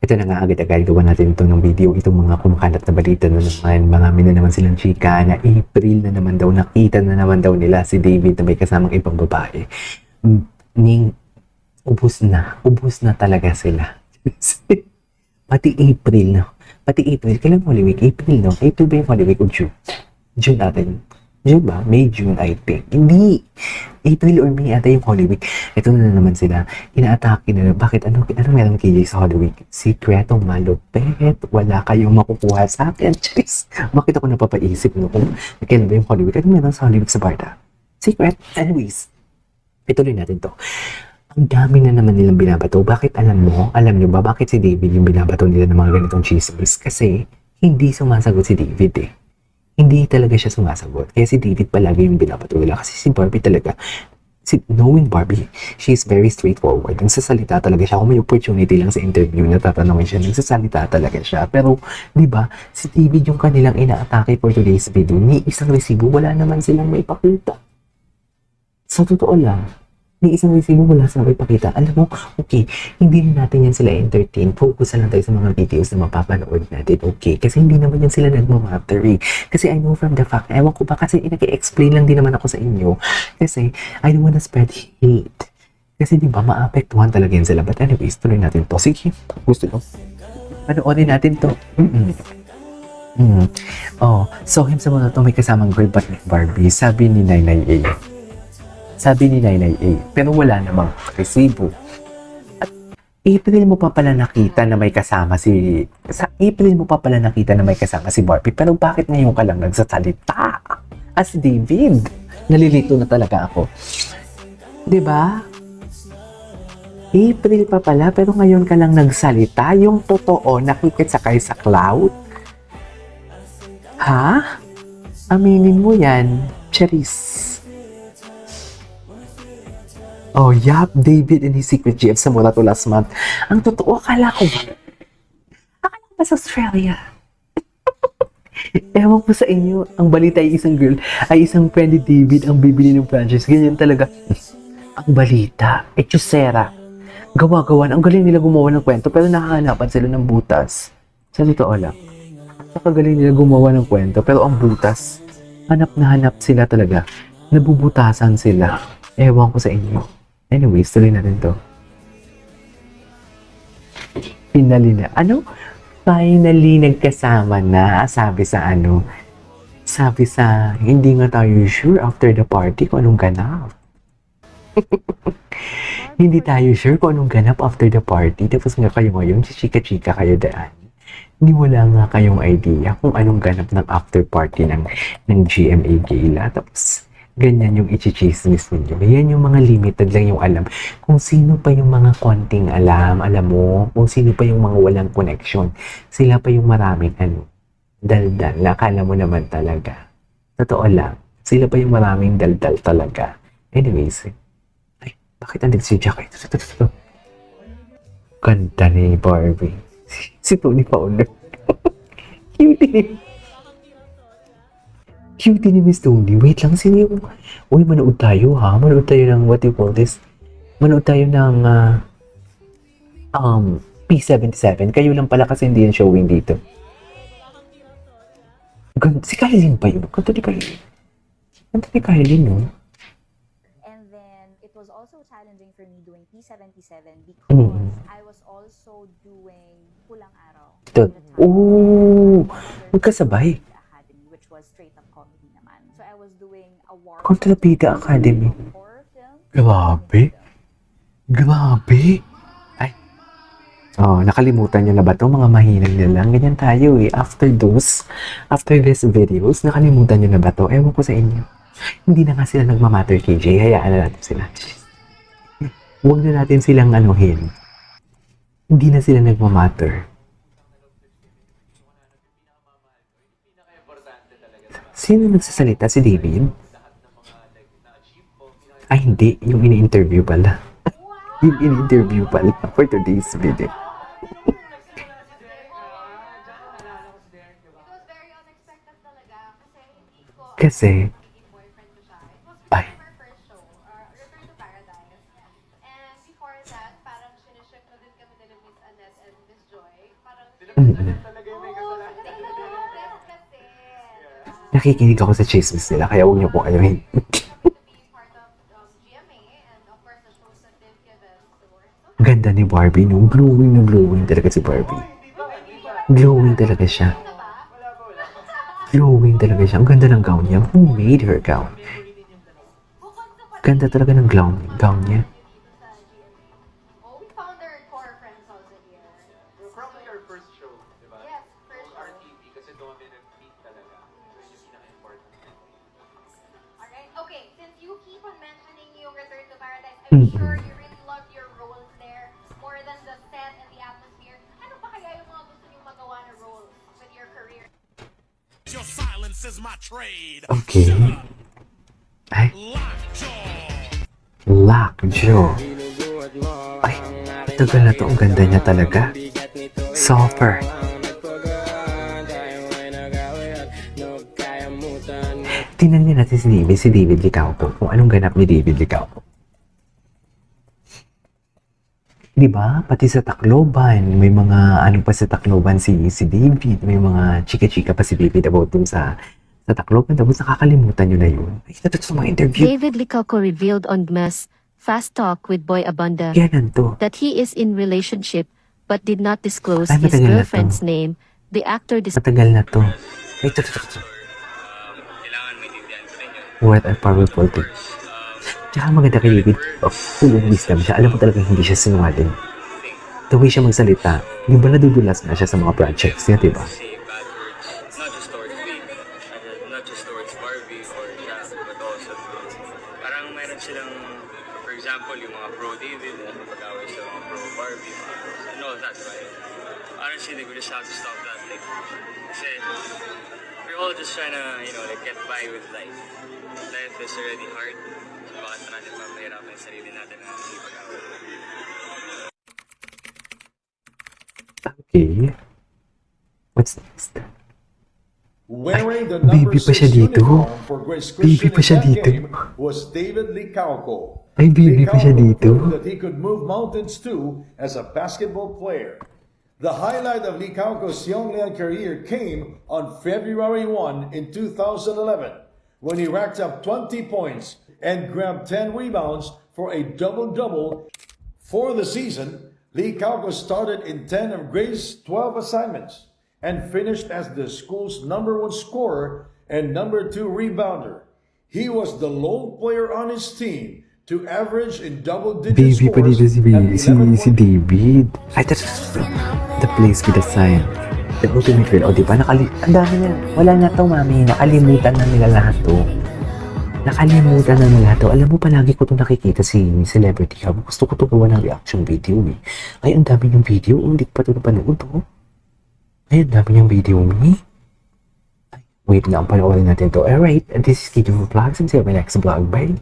Ito na nga agad-agad gawa natin ito ng video. Itong mga kumakalat na balita na naman. Marami na naman silang chika na April na naman daw. Nakita na naman daw nila si David na may kasamang ibang babae. Ning, ubus na. Ubus na talaga sila. Pati April, no? Pati April. Kailan Holy Week? April, no? April ba yung Holy Week o June? June natin. June ba? May, June, I think. Hindi. April or May ata yung Holy Week. Ito na naman sila. Inaatake na. Bakit? Ano meron KJ sa Holy Week? Sikretong malupet. Wala kayong makukuha sa akin. Jeez. Bakit ako napapaisip, no? Kung kailan ba yung Holy Week? Ano meron sa Holy Week sa Barda? Secret? Anyways. Ituloy natin to. Ang dami na naman nilang binabato. Bakit alam nyo ba bakit si David yung binabato nila ng mga ganitong chismis? Kasi hindi sumasagot si David eh. Hindi talaga siya sumasagot. Kaya si David palagi yung binabato nila. Kasi si Barbie talaga, knowing Barbie, she's very straightforward. Nagsasalita talaga siya. Kung may opportunity lang sa interview na tatanungin siya, nagsasalita talaga siya. Pero, di ba, si David yung kanilang inaatake for today's video. Ni isang resibo, wala naman silang may pakita. Sa totoo lang, ni isang resibo wala silang ipakita. Alam mo, okay, hindi na natin yan sila entertain. Focus na lang tayo sa mga videos na mapapanood natin, okay? Kasi hindi naman yan sila nagmamatter eh. Kasi I know from the fact, ewan ko ba, kasi nag-explain lang din naman ako sa inyo. Kasi I don't wanna spread hate. Kasi di ba, maapektuhan talaga yan sila. But anyways, tuloy natin to. Sige, gusto nyo. Panoorin natin to. Oh, so him sa mga to may kasamang girl but Barbie, sabi ni Nainay A. Pero wala namang resibo. At April mo pa pala nakita na may kasama si Barbie, pero bakit ngayon ka lang nagsasalita? Si David, nalilito na talaga ako. 'Di ba? April pa pala, pero ngayon ka lang nagsalita. Yung totoo, nakikitsakay sa cloud? Ha? Aminin mo yan, Charis. Oh, yap, David and his secret GF sa mula to last month. Ang totoo, akala ko ba sa Australia? Ewan ko sa inyo, ang balita ay isang girl, ay isang friend ni David ang bibili ng franchise. Ganyan talaga. Ang balita, etchusera. Gawa-gawan, ang galing nila gumawa ng kwento, pero nakahanapan sila ng butas. Sa totoo lang. Napakagaling nila gumawa ng kwento, pero ang butas, hanap na hanap sila talaga. Nabubutasan sila. Ewan ko sa inyo. Anyways, tuloy natin to. Finally na. Ano? Finally, nagkasama na. Sabi sa, hindi nga tayo sure after the party kung anong ganap. Hindi tayo sure kung anong ganap after the party. Tapos nga kayo ngayon, chika-chika kayo daan. Hindi wala nga kayong idea kung anong ganap ng after party ng GMA Gala. Tapos, ganyan yung ichichismis ninyo. Yan yung mga limited lang yung alam. Kung sino pa yung mga konting alam mo, kung sino pa yung mga walang connection, sila pa yung maraming daldal. Nakala mo naman talaga. Totoo lang. Sila pa yung maraming daldal talaga. Anyways, ay, bakit andito si Jack? Ito. Ganda ni Barbie. Si Tony Paolo. Cutie ni Miss Tony. Wait lang, sino yung... Uy, manood tayo ha. Manood tayo ng, what do you call this? Manood tayo ng, P77. Kayo lang pala kasi hindi yan showing dito. Si Kylie ba yun? Ganda ni Kylie, no? And then, it was also challenging for me doing P77 because I was also doing Pulang Araw. Oo! Magkasabay. Which was straight up comedy naman. So I was doing a war Kontrabida Academy. horror film. Grabe! Ay. Oh, nakalimutan nyo na ba to? Mga mahinang na lang. Ganyan tayo eh. After these videos, nakalimutan nyo na ba to? Ewan ko sa inyo. Hindi na nga sila nagmamatter, KJ. Hayaan na natin sila. Huwag na natin silang anuhin. Hindi na sila nagmamatter. Sino nagsasalita? Si David? Ay, hindi. Yung ini-interview pala. Yung ini-interview pala for today's video. Kasi, ay, Nakikinig ako sa chismis nila, kaya huwag niyo pong alamin. Ganda ni Barbie, no? Glowing na glowing talaga si Barbie. Glowing talaga siya. Glowing talaga siya. Ang ganda ng gown niya. Who made her gown? Ganda talaga ng gown niya. Oh, we found our core friends also here. Probably our first show, di ba? Yes, first show. RTV, kasi doon kami nag-meet talaga. So, yun yung pinaka-important. Alright, okay, since you keep on mentioning yung Return to Paradise, I'm sure you really love your roles there more than the set and the atmosphere. Ano pa kaya yung mga gusto niyong magawa na roles with your career? Your silence is my trade. Okay. Ay, Lockjaw. Ay, tagal na to. Ang ganda niya talaga. Sulfur. Tingnan niya natin si David Licauco. Kung anong ganap ni David Licauco. Diba? Pati sa Tacloban, may mga ano pa sa Tacloban si David. May mga chika-chika pa si David about dun sa Tacloban. Tapos nakakalimutan nyo na yun. Ay, ito sa mga interview. David Licauco revealed on Gmas Fast Talk with Boy Abunda Yan to. that he is in relationship but did not disclose Ay, his matagal na to. girlfriend's name. The actor Matagal na to. Ay, ito. What a powerful thing. Tsaka maganda kay David, full of wisdom siya. Alam mo talaga hindi siya sinungaling. The way siya magsalita, di ba nadudulas na siya sa mga projects niya, di ba? Say bad words, not just towards me, not just towards Barbie or Jack, but also parang meron silang, for example, yung mga pro David, pag-away sa mga pro Barbie, and all that, right? Honestly, like, we just have to stop that, like, kasi we're all just trying to, like, get by with life. Life is already hard, so bakit na natin mapahirapan yung sarili natin na hindi pag-away. Okay. What's next? Wearing the Ay, number baby pa 6 siya dito. uniform for Grace Baby Christian pa siya in that dito. game was David Licauco. Ay, baby pa siya Licauco dito. proved that he could move mountains too as a basketball player. The highlight of Licauco's Yonglian career came on February 1 in 2011 when he racked up 20 points and grabbed 10 rebounds for a double-double. For the season, Licauco started in 10 of Grace's 12 assignments and finished as the school's number 1 scorer and number 2 rebounder. He was the lone player on his team to average in double-digit Baby pa scores dito si at 11 David. Ay, the place with the sign. The ultimate real. O, diba? Ang dami na. Wala na to, mami. Nakalimutan na nila lahat to. Nakalimutan na nila to. Alam mo, palagi ko to nakikita si celebrity ka. Gusto ko to gawa ng reaction video eh. Ay, ang dami yung video. Hindi ko pa to napanood to. Ay, ang dami yung video ni. Wait lang, panoorin natin to. Alright, and this is Kid Vlogs. And see you on my next vlog. Bye!